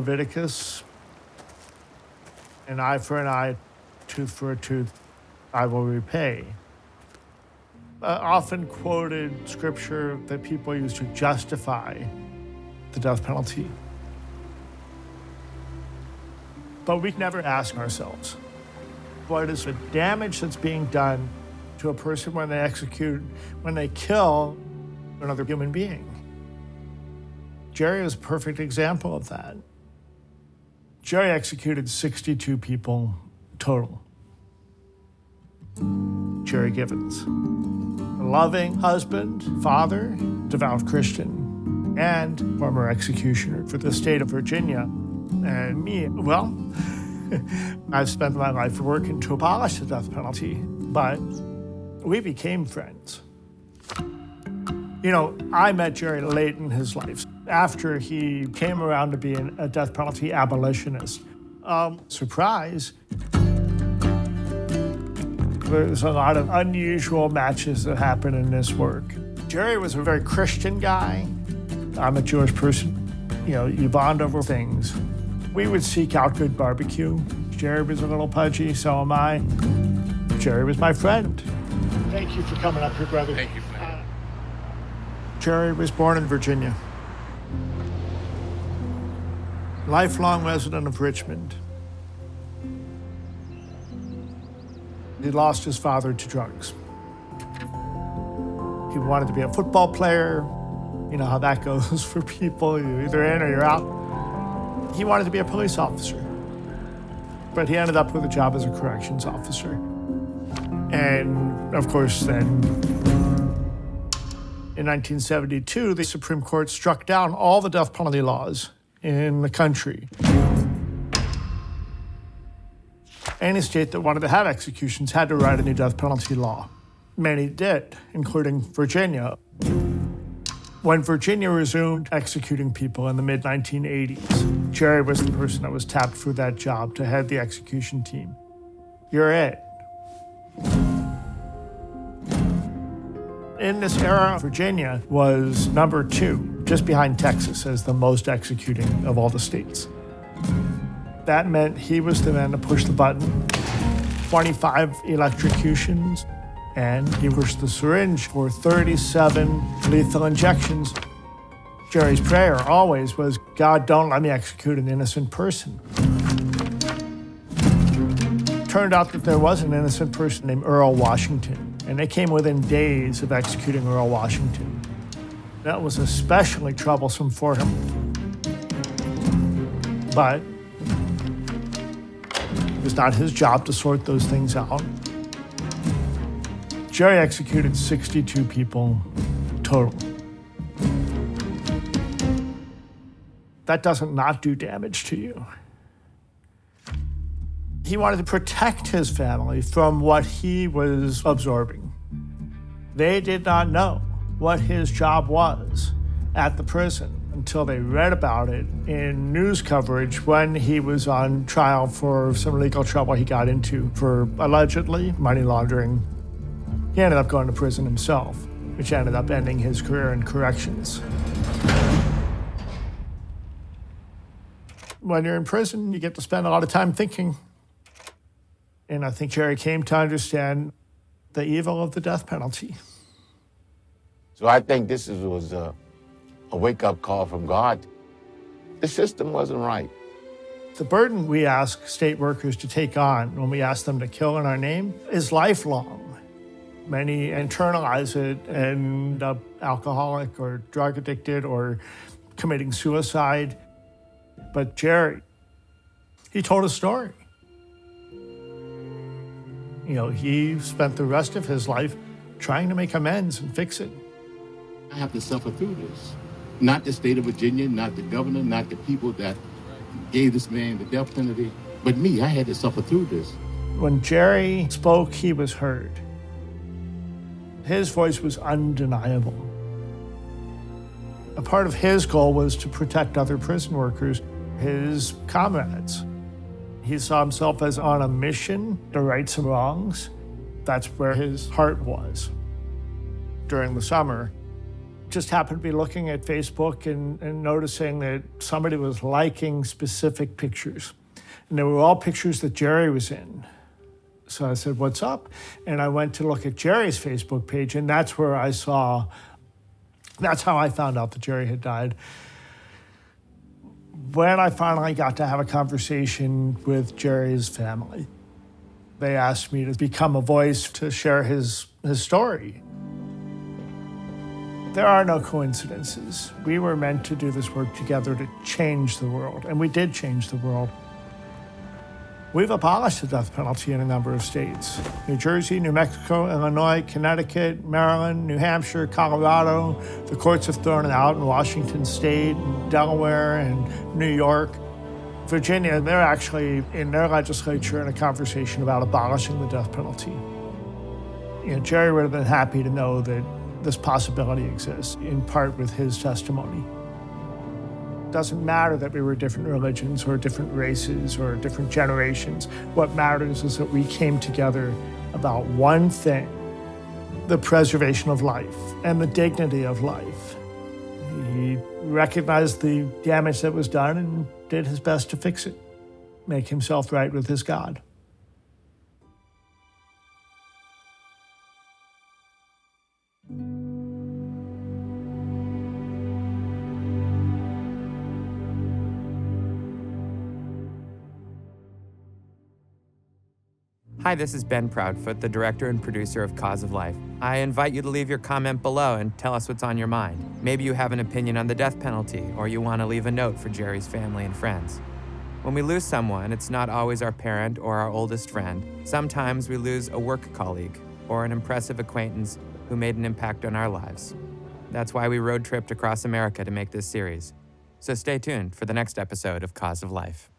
Leviticus, an eye for an eye, tooth for a tooth, I will repay. Often quoted scripture that people use to justify the death penalty. But we never ask ourselves, what is the damage that's being done to a person when they kill another human being? Jerry is a perfect example of that. Jerry executed 62 people total. Jerry Givens, a loving husband, father, devout Christian, and former executioner for the state of Virginia. And me, well, I've spent my life working to abolish the death penalty, but we became friends. You know, I met Jerry late in his life, after he came around to being a death penalty abolitionist. Surprise, there's a lot of unusual matches that happen in this work. Jerry was a very Christian guy. I'm a Jewish person. You know, you bond over things. We would seek out good barbecue. Jerry was a little pudgy, so am I. Jerry was my friend. Thank you for coming up here, brother. Thank you for that. Jerry was born in Virginia. Lifelong resident of Richmond. He lost his father to drugs. He wanted to be a football player. You know how that goes for people. You're either in or you're out. He wanted to be a police officer. But he ended up with a job as a corrections officer. And of course, then in 1972, the Supreme Court struck down all the death penalty laws in the country. Any state that wanted to have executions had to write a new death penalty law. Many did, including Virginia. When Virginia resumed executing people in the mid-1980s, Jerry was the person that was tapped for that job to head the execution team. You're it. In this era, Virginia was number 2, just behind Texas, as the most executing of all the states. That meant he was the man to push the button. 25 electrocutions, and he pushed the syringe for 37 lethal injections. Jerry's prayer always was, God, don't let me execute an innocent person. Turned out that there was an innocent person named Earl Washington, and they came within days of executing Earl Washington. That was especially troublesome for him. But it was not his job to sort those things out. Jerry executed 62 people total. That doesn't not do damage to you. He wanted to protect his family from what he was absorbing. They did not know what his job was at the prison until they read about it in news coverage when he was on trial for some legal trouble he got into for allegedly money laundering. He ended up going to prison himself, which ended up ending his career in corrections. When you're in prison, you get to spend a lot of time thinking. And I think Jerry came to understand the evil of the death penalty. So I think this was a wake-up call from God. The system wasn't right. The burden we ask state workers to take on when we ask them to kill in our name is lifelong. Many internalize it and end up alcoholic or drug addicted or committing suicide. But Jerry, he told a story. You know, he spent the rest of his life trying to make amends and fix it. I have to suffer through this. Not the state of Virginia, not the governor, not the people that gave this man the death penalty, but me, I had to suffer through this. When Jerry spoke, he was heard. His voice was undeniable. A part of his goal was to protect other prison workers, his comrades. He saw himself as on a mission to right some wrongs. That's where his heart was. During the summer, just happened to be looking at Facebook and noticing that somebody was liking specific pictures. And they were all pictures that Jerry was in. So I said, what's up? And I went to look at Jerry's Facebook page, and that's where that's how I found out that Jerry had died. When I finally got to have a conversation with Jerry's family, they asked me to become a voice to share his story. There are no coincidences. We were meant to do this work together to change the world, and we did change the world. We've abolished the death penalty in a number of states: New Jersey, New Mexico, Illinois, Connecticut, Maryland, New Hampshire, Colorado. The courts have thrown it out in Washington State, Delaware, and New York. Virginia, they're actually in their legislature in a conversation about abolishing the death penalty. Jerry would have been happy to know that this possibility exists, in part with his testimony. It doesn't matter that we were different religions or different races or different generations. What matters is that we came together about one thing: the preservation of life and the dignity of life. He recognized the damage that was done and did his best to fix it, make himself right with his God. Hi, this is Ben Proudfoot, the director and producer of Cause of Life. I invite you to leave your comment below and tell us what's on your mind. Maybe you have an opinion on the death penalty, or you want to leave a note for Jerry's family and friends. When we lose someone, it's not always our parent or our oldest friend. Sometimes we lose a work colleague or an impressive acquaintance who made an impact on our lives. That's why we road tripped across America to make this series. So stay tuned for the next episode of Cause of Life.